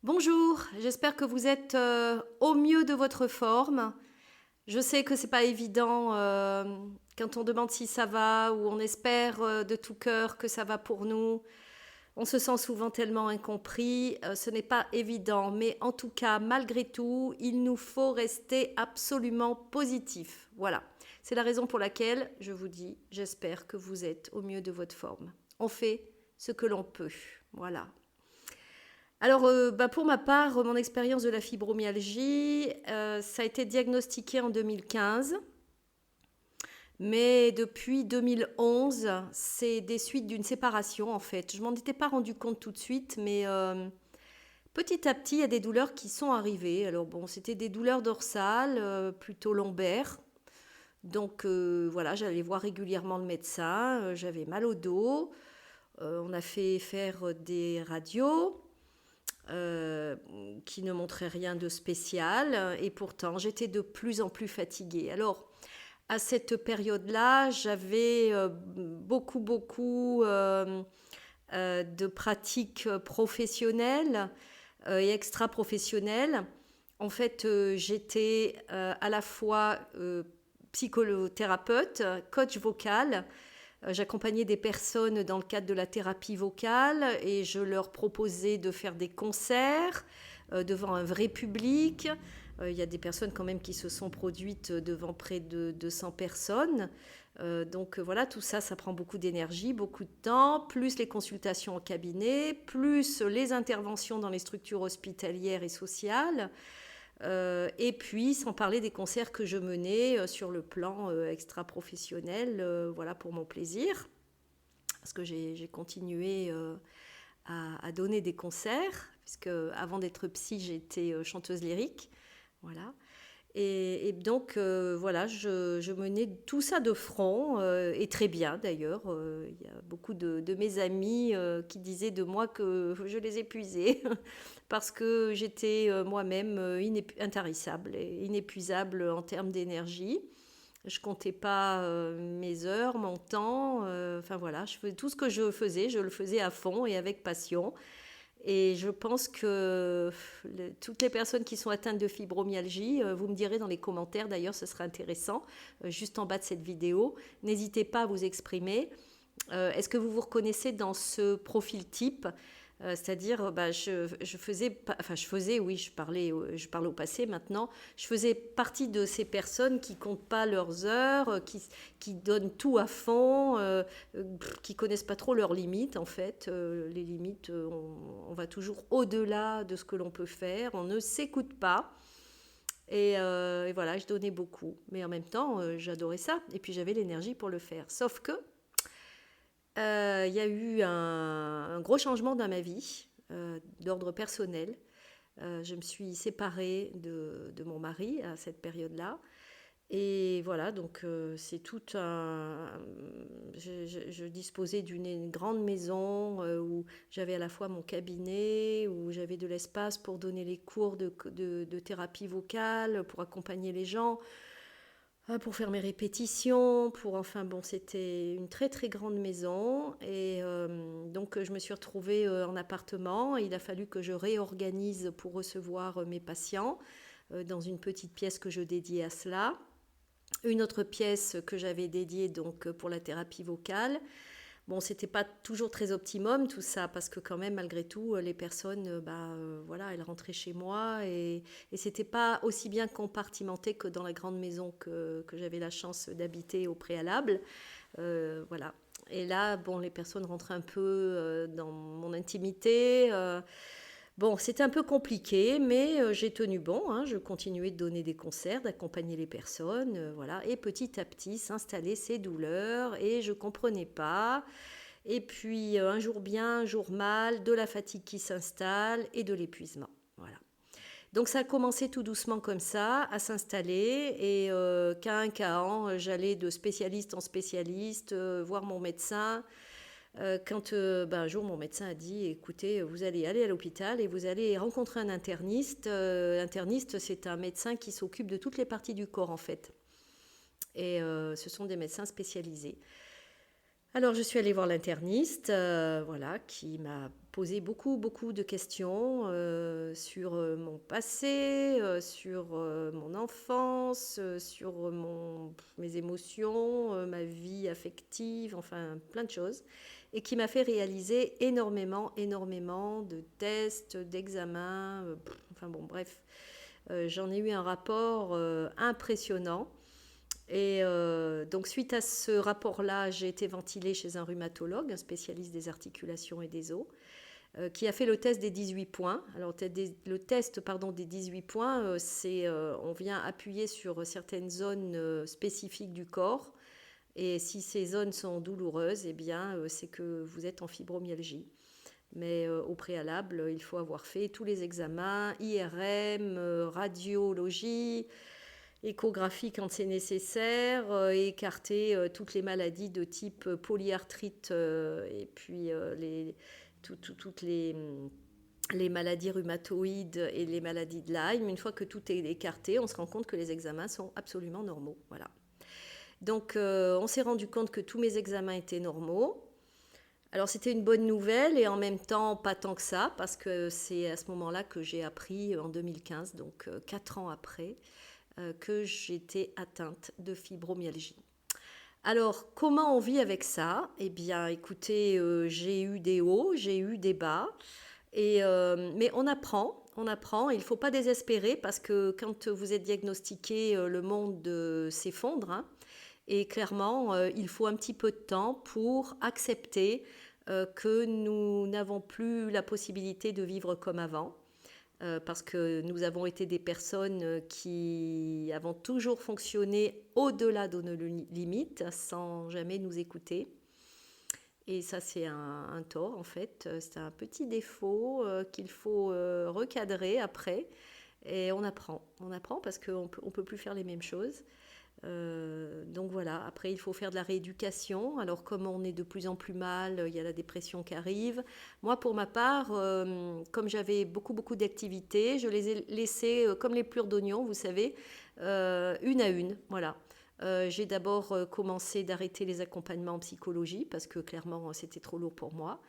Bonjour, j'espère que vous êtes au mieux de votre forme. Je sais que c'est pas évident quand on demande si ça va ou on espère de tout cœur que ça va pour nous. On se sent souvent tellement incompris, ce n'est pas évident, mais en tout cas, malgré tout, il nous faut rester absolument positif. Voilà, c'est la raison pour laquelle je vous dis, j'espère que vous êtes au mieux de votre forme. On fait ce que l'on peut. Voilà. Alors, pour ma part, mon expérience de la fibromyalgie, ça a été diagnostiqué en 2015, mais depuis 2011, c'est des suites d'une séparation en fait. Je m'en étais pas rendu compte tout de suite, mais petit à petit, il y a des douleurs qui sont arrivées. Alors bon, c'était des douleurs dorsales, plutôt lombaires. Donc voilà, j'allais voir régulièrement le médecin, j'avais mal au dos, on a fait faire des radios. euh, qui ne montraient rien de spécial, et pourtant j'étais de plus en plus fatiguée. Alors, à cette période-là, j'avais beaucoup de pratiques professionnelles et extra-professionnelles. En fait, j'étais à la fois psychothérapeute, coach vocal. J'accompagnais des personnes dans le cadre de la thérapie vocale et je leur proposais de faire des concerts devant un vrai public. Il y a des personnes quand même qui se sont produites devant près de 200 personnes. Donc voilà, tout ça, ça prend beaucoup d'énergie, beaucoup de temps, plus les consultations en cabinet, plus les interventions dans les structures hospitalières et sociales. Et puis, sans parler des concerts que je menais sur le plan extra-professionnel, voilà, pour mon plaisir, parce que j'ai continué à donner des concerts, puisque avant d'être psy, j'étais chanteuse lyrique, voilà. Et donc, voilà, je menais tout ça de front, et très bien d'ailleurs. Il y a beaucoup de mes amis qui disaient de moi que je les épuisais, parce que j'étais moi-même intarissable et inépuisable en termes d'énergie. Je comptais pas mes heures, mon temps. Enfin voilà, tout ce que je faisais, je le faisais à fond et avec passion. Et je pense que toutes les personnes qui sont atteintes de fibromyalgie, vous me direz dans les commentaires, d'ailleurs ce sera intéressant, juste en bas de cette vidéo, n'hésitez pas à vous exprimer. Est-ce que vous vous reconnaissez dans ce profil type? C'est-à-dire, oui, je parle au passé maintenant, je faisais partie de ces personnes qui comptent pas leurs heures, qui donnent tout à fond, qui connaissent pas trop leurs limites en fait. Les limites, on va toujours au-delà de ce que l'on peut faire, on ne s'écoute pas. Et voilà, je donnais beaucoup. Mais en même temps, j'adorais ça. Et puis j'avais l'énergie pour le faire. Sauf que il y a eu un gros changement dans ma vie, d'ordre personnel. Je me suis séparée de mon mari à cette période-là. Et voilà, donc c'est tout un... Je disposais d'une grande maison où j'avais à la fois mon cabinet, où j'avais de l'espace pour donner les cours de thérapie vocale, pour accompagner les gens, pour faire mes répétitions, enfin bon, c'était une très très grande maison. Et donc je me suis retrouvée en appartement. Il a fallu que je réorganise pour recevoir mes patients dans une petite pièce que je dédiais à cela. Une autre pièce que j'avais dédiée donc pour la thérapie vocale. Bon, c'était pas toujours très optimum tout ça, parce que quand même, malgré tout, les personnes, voilà, elles rentraient chez moi, et c'était pas aussi bien compartimenté que dans la grande maison que j'avais la chance d'habiter au préalable. Voilà. Et là, bon, les personnes rentraient un peu dans mon intimité. Bon, c'était un peu compliqué, mais j'ai tenu bon, hein. Je continuais de donner des concerts, d'accompagner les personnes, voilà. Et petit à petit s'installaient ces douleurs, et je comprenais pas. Et puis un jour bien, un jour mal, de la fatigue qui s'installe et de l'épuisement. Voilà. Donc ça a commencé tout doucement comme ça, à s'installer, et qu'à un cas an, j'allais de spécialiste en spécialiste, voir mon médecin. Quand un jour mon médecin a dit, écoutez, vous allez aller à l'hôpital et vous allez rencontrer un interniste. Interniste, c'est un médecin qui s'occupe de toutes les parties du corps en fait. Et ce sont des médecins spécialisés. Alors, je suis allée voir l'interniste, voilà, qui m'a posé beaucoup, beaucoup de questions sur mon passé, sur mon enfance, sur mes émotions, ma vie affective, enfin plein de choses, et qui m'a fait réaliser énormément, énormément de tests, d'examens, enfin bon, bref, j'en ai eu un rapport impressionnant. Et donc, suite à ce rapport-là, j'ai été ventilée chez un rhumatologue, un spécialiste des articulations et des os, qui a fait le test des 18 points. Alors, le test pardon, des 18 points, on vient appuyer sur certaines zones spécifiques du corps. Et si ces zones sont douloureuses, eh bien, c'est que vous êtes en fibromyalgie. Mais au préalable, il faut avoir fait tous les examens, IRM, radiologie, échographie quand c'est nécessaire, écarter toutes les maladies de type polyarthrite et puis toutes les maladies rhumatoïdes et les maladies de Lyme. Une fois que tout est écarté, on se rend compte que les examens sont absolument normaux. Voilà. Donc on s'est rendu compte que tous mes examens étaient normaux. Alors c'était une bonne nouvelle et en même temps pas tant que ça, parce que c'est à ce moment-là que j'ai appris en 2015, donc 4 ans après, que j'étais atteinte de fibromyalgie. Alors, comment on vit avec ça? Eh bien, écoutez, j'ai eu des hauts, j'ai eu des bas, mais on apprend, on apprend. Il ne faut pas désespérer parce que quand vous êtes diagnostiqué, le monde s'effondre, hein. Et clairement, il faut un petit peu de temps pour accepter que nous n'avons plus la possibilité de vivre comme avant. Parce que nous avons été des personnes qui avons toujours fonctionné au-delà de nos limites, sans jamais nous écouter. Et ça, c'est un tort, en fait. C'est un petit défaut qu'il faut recadrer après. Et on apprend parce qu'on ne peut plus faire les mêmes choses. Donc voilà, après il faut faire de la rééducation. Alors comme on est de plus en plus mal, il y a la dépression qui arrive. Moi pour ma part, comme j'avais beaucoup d'activités, je les ai laissées comme les plures d'oignon, vous savez, une à une. Voilà. J'ai d'abord commencé d'arrêter les accompagnements en psychologie parce que clairement c'était trop lourd pour moi.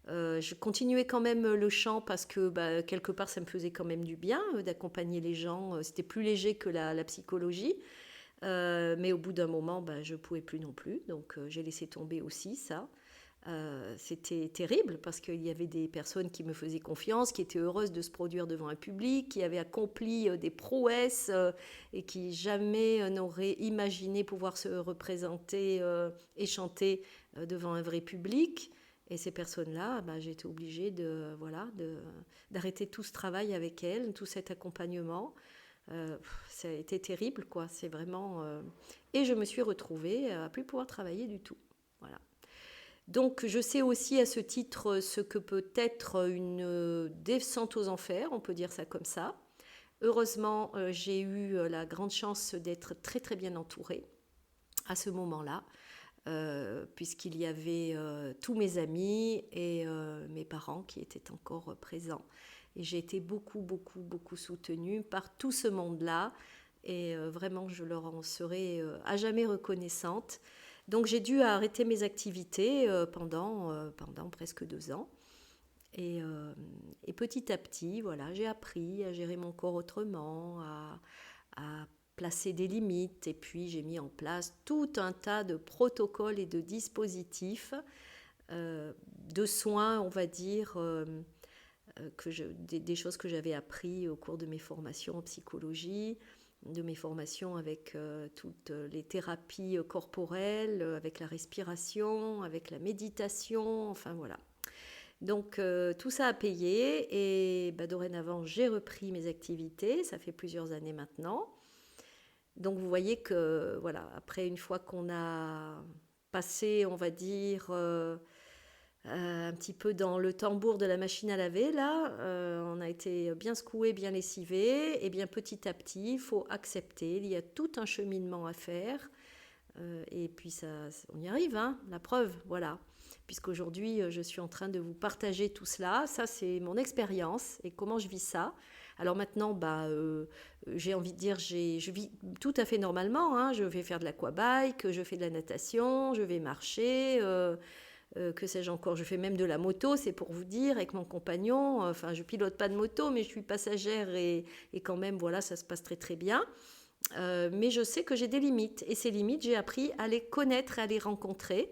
Je continuais quand même le chant parce que quelque part ça me faisait quand même du bien d'accompagner les gens. C'était plus léger que la psychologie. Mais au bout d'un moment, je ne pouvais plus non plus. Donc j'ai laissé tomber aussi ça. C'était terrible parce qu'il y avait des personnes qui me faisaient confiance, qui étaient heureuses de se produire devant un public, qui avaient accompli des prouesses et qui jamais n'auraient imaginé pouvoir se représenter et chanter devant un vrai public. Et ces personnes-là, j'ai été obligée d'arrêter tout ce travail avec elles, tout cet accompagnement. Ça a été terrible, quoi. C'est vraiment. Et je me suis retrouvée à plus pouvoir travailler du tout. Voilà. Donc, je sais aussi à ce titre ce que peut être une descente aux enfers, on peut dire ça comme ça. Heureusement, j'ai eu la grande chance d'être très très bien entourée à ce moment-là, puisqu'il y avait tous mes amis et mes parents qui étaient encore présents. Et j'ai été beaucoup soutenue par tout ce monde-là. Et vraiment, je leur en serai à jamais reconnaissante. Donc, j'ai dû arrêter mes activités pendant presque 2 ans. Et petit à petit, voilà, j'ai appris à gérer mon corps autrement, à placer des limites. Et puis, j'ai mis en place tout un tas de protocoles et de dispositifs, de soins, on va dire, des choses que j'avais appris au cours de mes formations en psychologie, de mes formations avec toutes les thérapies corporelles, avec la respiration, avec la méditation, enfin voilà. Donc tout ça a payé et dorénavant j'ai repris mes activités, ça fait plusieurs années maintenant. Donc vous voyez que voilà, après une fois qu'on a passé, on va dire, un petit peu dans le tambour de la machine à laver, là, on a été bien secoué, bien lessivé, et bien petit à petit, il faut accepter, il y a tout un cheminement à faire, et puis ça, on y arrive, hein, la preuve, voilà. puisqu'aujourd'hui, je suis en train de vous partager tout cela. Ça, c'est mon expérience et comment je vis ça. Alors maintenant, j'ai envie de dire, je vis tout à fait normalement, hein. Je vais faire de l'aquabike, je fais de la natation, je vais marcher, que sais-je encore, je fais même de la moto, c'est pour vous dire, avec mon compagnon. Enfin, je pilote pas de moto, mais je suis passagère et quand même, voilà, ça se passe très très bien. Mais je sais que j'ai des limites. Et ces limites, j'ai appris à les connaître, à les rencontrer,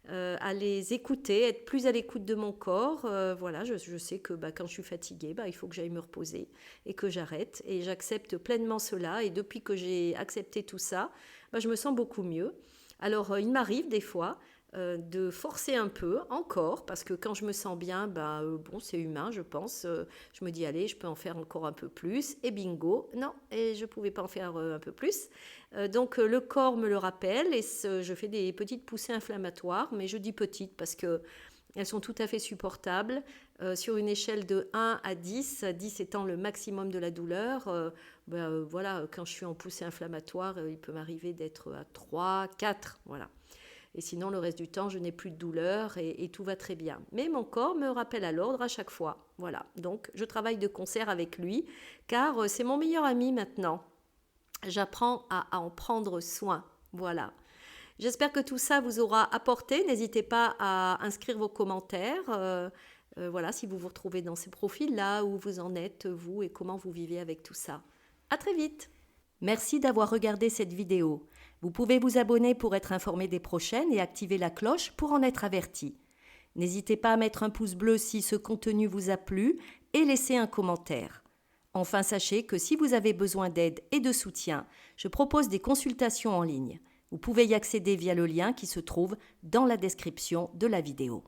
à les écouter, être plus à l'écoute de mon corps. Voilà, je sais que quand je suis fatiguée, il faut que j'aille me reposer et que j'arrête. Et j'accepte pleinement cela. Et depuis que j'ai accepté tout ça, je me sens beaucoup mieux. Alors, il m'arrive des fois de forcer un peu encore, parce que quand je me sens bien, bon, c'est humain, je pense. Je me dis, allez, je peux en faire encore un peu plus. Et bingo, non, et je ne pouvais pas en faire un peu plus. Donc, le corps me le rappelle et je fais des petites poussées inflammatoires, mais je dis petites parce que elles sont tout à fait supportables. Sur une échelle de 1 à 10, 10 étant le maximum de la douleur, voilà, quand je suis en poussée inflammatoire, il peut m'arriver d'être à 3, 4, voilà. Et sinon, le reste du temps, je n'ai plus de douleur et tout va très bien. Mais mon corps me rappelle à l'ordre à chaque fois. Voilà, donc je travaille de concert avec lui, car c'est mon meilleur ami maintenant. J'apprends à en prendre soin. Voilà. J'espère que tout ça vous aura apporté. N'hésitez pas à inscrire vos commentaires. Voilà, si vous vous retrouvez dans ces profils-là, où vous en êtes, vous, et comment vous vivez avec tout ça. À très vite. Merci d'avoir regardé cette vidéo. Vous pouvez vous abonner pour être informé des prochaines et activer la cloche pour en être averti. N'hésitez pas à mettre un pouce bleu si ce contenu vous a plu et laisser un commentaire. Enfin, sachez que si vous avez besoin d'aide et de soutien, je propose des consultations en ligne. Vous pouvez y accéder via le lien qui se trouve dans la description de la vidéo.